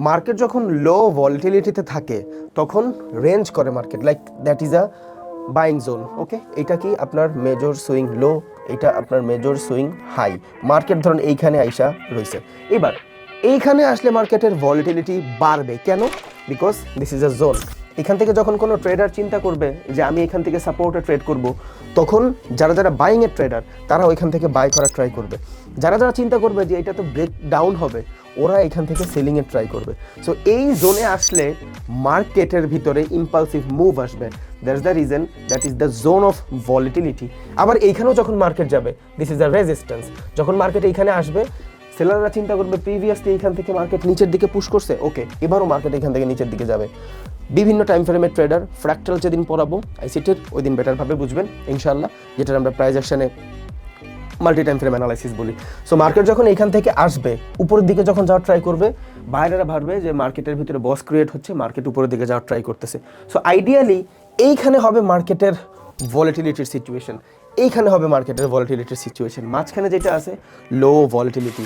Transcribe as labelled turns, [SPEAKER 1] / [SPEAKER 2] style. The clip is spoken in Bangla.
[SPEAKER 1] মার্কেট যখন লো ভলিটিলিটিতে থাকে তখন রেঞ্জ করে market, like that is a buying zone. Okay, এটা কি আপনার মেজর সুইং লো, এটা আপনার মেজর সুইং হাই। মার্কেট ধরুন এইখানে আইসা রয়েছে, এবার এইখানে আসলে মার্কেটের ভলিটিলিটি বাড়বে। কেন? Because this is a zone. এখান থেকে যখন কোনো ট্রেডার চিন্তা করবে যে আমি এখান থেকে সাপোর্টে ট্রেড করব, তখন যারা যারা বাইংয়ের ট্রেডার তারা ওইখান থেকে বাই করার ট্রাই করবে। যারা যারা চিন্তা করবে যে এটা তো ব্রেক ডাউন হবে, ওরা এখান থেকে সেলিংয়ের ট্রাই করবে। সো এই জোনে আসলে মার্কেটের ভিতরে ইম্পালসিভ মুভ আসবে। That's the reason, that is the zone of volatility. আবার এইখানেও যখন মার্কেট যাবে, দিস ইজ দ্য রেজিস্ট্যান্স। যখন মার্কেট এইখানে আসবে, সেলাররা চিন্তা করবে প্রিভিয়াসলি এখান থেকে মার্কেট নিচের দিকে পুশ করছে, ওকে এবারও মার্কেট এখান থেকে নিচের দিকে যাবে। বিভিন্ন টাইম ফ্রেমের ট্রেডার ফ্র্যাকটাল যেদিন পড়াবো আইসিটির, ওই দিন বেটারভাবে বুঝবেন ইনশাআল্লাহ, যেটা আমরা প্রাইস অ্যাকশনে মাল্টি টাইম ফ্রেম অ্যানালাইসিস বলি। সো মার্কেট যখন এইখান থেকে আসবে, উপরের দিকে যখন যাওয়ার ট্রাই করবে, বাইরেরা ভাববে যে মার্কেটের ভিতরে বস ক্রিয়েট হচ্ছে, মার্কেট উপরের দিকে যাওয়ার ট্রাই করতেছে। সো আইডিয়ালি এইখানে হবে মার্কেটের ভলিটিলিটির সিচুয়েশন, এইখানে হবে মার্কেটের ভলিটিলিটির সিচুয়েশন। মাঝখানে যেটা আছে লো ভলিটিলিটি,